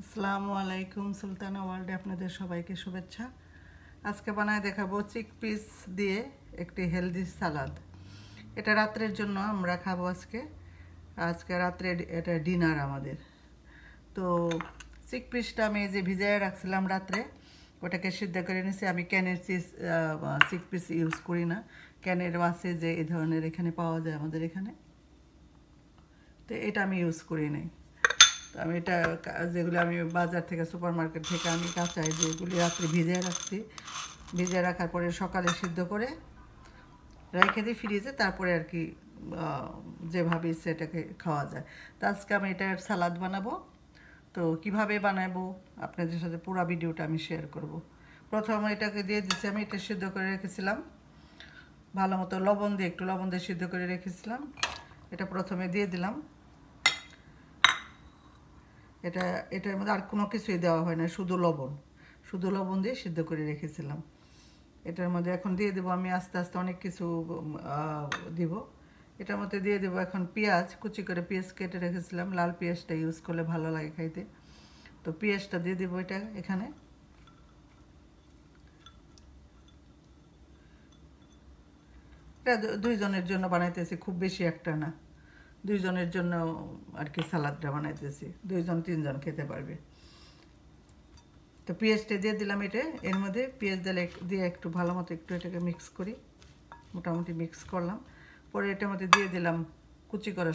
আসসালামু আলাইকুম, সুলতানা ওয়ার্ল্ডে আপনাদের সবাইকে শুভেচ্ছা। আজকে বানায় দেখাবো চিকপিস দিয়ে একটি হেলদি সালাদ। এটা রাত্রের জন্য আমরা খাবো আজকে। আজকে রাত্রে এটা ডিনার আমাদের। তো চিকপিসটা আমি যে ভিজায় রাখছিলাম রাত্রে, ওটাকে সিদ্ধ করে নিয়েছি। আমি ক্যানের চিকপিস ইউজ করি না, ক্যানের আছে যে এই ধরনের এখানে পাওয়া যায় আমাদের এখানে, তো এটা আমি ইউজ করি নাই। তো আমি এটা যেগুলো আমি বাজার থেকে সুপার মার্কেট থেকে আমি কাঁচাই যেগুলি রাত্রে ভিজিয়ে রাখছি, ভিজিয়ে রাখার পরে সকালে সিদ্ধ করে রেখে দিই ফ্রিজে, তারপরে আর কি যেভাবে সেটাকে খাওয়া যায়। তো আজকে আমি এটার সালাদ বানাবো। তো কিভাবে বানাবো আপনাদের সাথে পুরো ভিডিওটা আমি শেয়ার করব। প্রথমে এটাকে দিয়ে দিচ্ছি, আমি এটা সিদ্ধ করে রেখেছিলাম ভালো মতো, একটু লবণ দিয়ে সিদ্ধ করে রেখেছিলাম। এটা প্রথমে দিয়ে দিলাম। এটার মধ্যে আর কোনো কিছুই দেওয়া হয় না, শুধু লবণ দিয়ে সিদ্ধ করে রেখেছিলাম। এটার মধ্যে এখন দিয়ে দেবো আমি আস্তে আস্তে অনেক কিছু দিব। এটার মধ্যে দিয়ে দেবো এখন পেঁয়াজ, কুচি করে পেঁয়াজ কেটে রেখেছিলাম। লাল পেঁয়াজটা ইউজ করলে ভালো লাগে খাইতে। তো পেঁয়াজটা দিয়ে দেবো এটা এখানে। এটা দুইজনের জন্য বানাইতেছি, খুব বেশি একটা না, দুইজনের জন্য আর কি সালাদটা বানাইতেছি, 2-3 জন খেতে পারবে। তো পেঁয়াজটা দিয়ে দিলাম এটা এর মধ্যে। পেঁয়াজ দিয়ে একটু ভালো মতো একটু এটাকে মিক্স করি, মোটামুটি মিক্স করলাম। পরে এটার মধ্যে দিয়ে দিলাম কুচি করা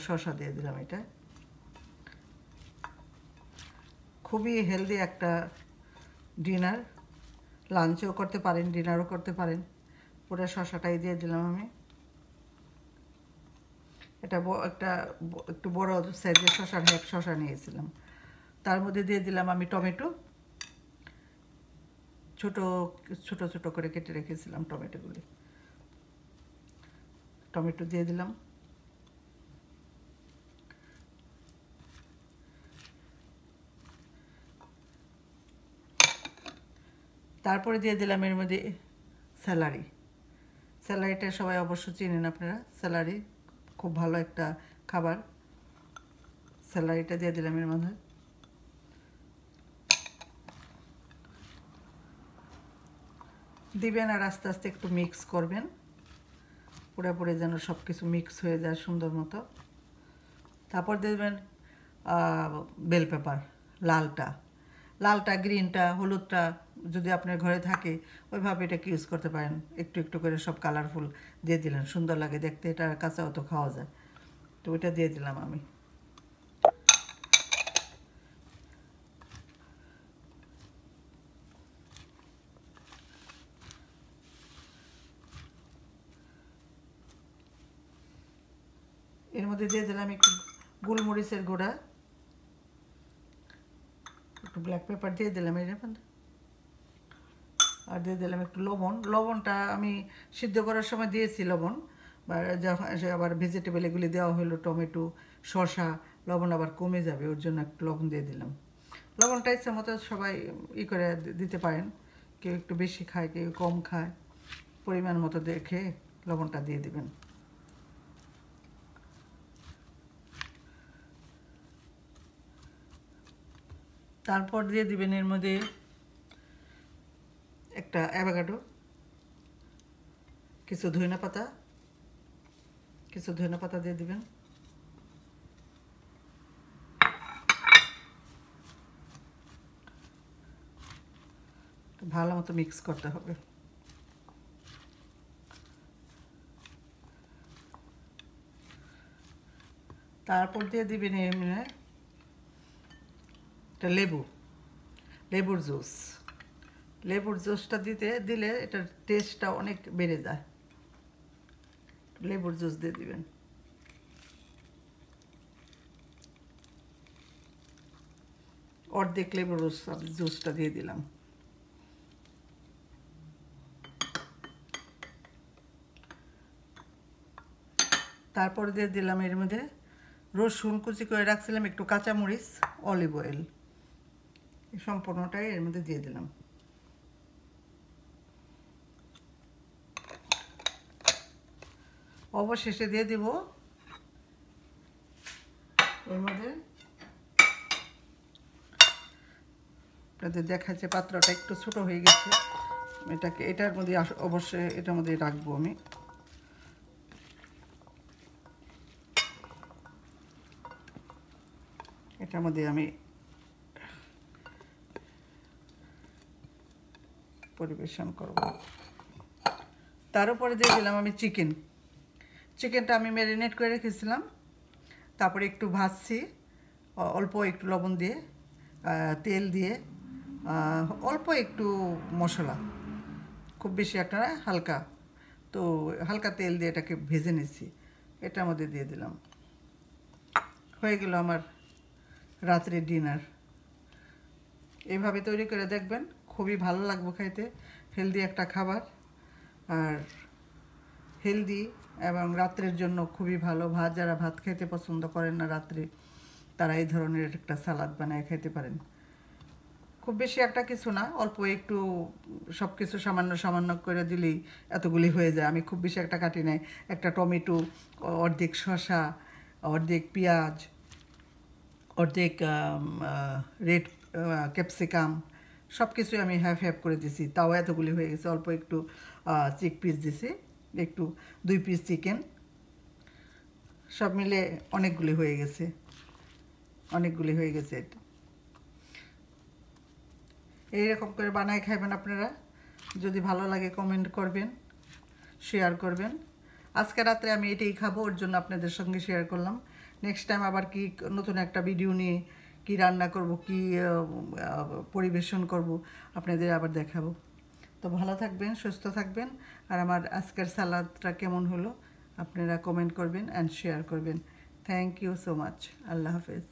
শসা দিয়ে দিলাম। এটা খুবই হেলদি একটা ডিনার, লাঞ্চও করতে পারেন, ডিনারও করতে পারেন। পুরো শসাটাই দিয়ে দিলাম আমি। এটা একটু বড় সাইজের শসা নিয়েছিলাম। তার মধ্যে দিয়ে দিলাম আমি টমেটো, ছোট ছোট ছোট করে কেটে রেখেছিলাম টমেটো দিয়ে দিলাম। তারপরে দিয়ে দিলাম এর মধ্যে স্যালারিটা সবাই অবশ্য চিনেন আপনারা। স্যালারি খুব ভালো একটা খাবার। স্যালারিটা দিয়ে দিলাম এর মধ্যে। দিবেন আর আস্তে আস্তে একটু মিক্স করবেন, পুরোপুরি যেন সব কিছু মিক্স হয়ে যায় সুন্দর মতো। তারপর দেবেন বেল পেপার, লালটা গ্রিনটা হলুদটা যদি আপনার ঘরে থাকে ওইভাবে এটাকে ইউজ করতে পারেন। একটু একটু করে সব কালারফুল দিয়ে দিলেন, সুন্দর লাগে দেখতে। এটা কাঁচাও তো খাওয়া যায়, তো ওইটা দিয়ে দিলাম আমি। এর মধ্যে দিয়ে দিলাম একটু গোলমরিচের গুঁড়া, একটু ব্ল্যাক পেপার দিয়ে দিলাম এর মধ্যে। আর দিয়ে দিলাম একটু লবণটা আমি সিদ্ধ করার সময় দিয়েছি লবণ, বা যখন আবার ভেজিটেবল এগুলি দেওয়া হলো, টমেটো শসা, লবণ আবার কমে যাবে, ওর জন্য একটু লবণ দিয়ে দিলাম। লবণটা ইচ্ছা মতো সবাই করে দিতে পারেন, কেউ একটু বেশি খায়, কেউ কম খায়, পরিমাণ মতো দেখে লবণটা দিয়ে দিবেন। তারপর দিয়ে দিবেন এর মধ্যে একটা অ্যাভোকাডো, কিছু ধনিয়া পাতা দিয়ে দিবেন। ভালো মতো মিক্স করতে হবে। তারপর দিয়ে দিবেন এমনি একটা লেবুর জুসটা দিলে এটার টেস্টটা অনেক বেড়ে যায়। লেবুর জুস দিয়ে দিবেন। অর্ধেক লেবুর জুসটা দিয়ে দিলাম। তারপর দিয়ে দিলাম এর মধ্যে রসুন কুচি করে রাখছিলাম, একটু কাঁচামরিচ, অলিভ অয়েল, সম্পূর্ণটাই এর মধ্যে দিয়ে দিলাম। অবশেষে দিয়ে দিব এর মধ্যে আপনাদের দেখাচ্ছে পাত্রটা একটু ছোট হয়ে গেছে, এটার মধ্যে অবশ্যই এটার মধ্যে রাখবো আমি। এটার মধ্যে আমি পরিবেশন করব। তার উপরে দিয়ে দিলাম আমি চিকেনটা আমি ম্যারিনেট করে রেখেছিলাম, তারপরে একটু ভাজছি অল্প একটু লবণ দিয়ে, তেল দিয়ে, অল্প একটু মশলা, খুব বেশি একটা না, হালকা, তো হালকা তেল দিয়ে এটাকে ভেজে নিয়েছি, এটার মধ্যে দিয়ে দিলাম। হয়ে গেল আমার রাত্রের ডিনার। এইভাবে তৈরি করে দেখবেন, খুবই ভালো লাগবে খাইতে, হেলদি একটা খাবার, আর হেলদি এবং রাত্রের জন্য খুবই ভালো। যারা ভাত খেতে পছন্দ করেন না রাত্রে, তারা এই ধরনের একটা সালাদ বানায় খেতে পারেন। খুব বেশি একটা কিছু না, অল্প একটু সব কিছু সামান্য সামান্য করে দিলেই এতগুলি হয়ে যায়। আমি খুব বেশি একটা কাটি নাই, একটা টমেটো, অর্ধেক শসা, অর্ধেক পেঁয়াজ, অর্ধেক রেড ক্যাপসিকাম, সব কিছুই আমি হাফ করে দিছি, তাও এতগুলি হয়ে গেছে। অল্প একটু চিক পিস দিছি, একটু 2 পিস চিকেন, সব মিলে অনেকগুলি হয়ে গেছে। এটা এইরকম করে বানায় খাইবেন আপনারা। যদি ভালো লাগে কমেন্ট করবেন, শেয়ার করবেন। আজকে রাত্রে আমি এটাই খাবো, ওর জন্য আপনাদের সঙ্গে শেয়ার করলাম। নেক্সট টাইম আবার কি নতুন একটা ভিডিও নিয়ে কি রান্না করব, কি পরিবেশন করব, আপনাদের আবার দেখাবো। তো ভালো থাকবেন, সুস্থ থাকবেন, আর আমার আজকের সালাদটা কেমন হলো আপনারা কমেন্ট করবেন অ্যান্ড শেয়ার করবেন। Thank you so much. আল্লাহ হাফেজ।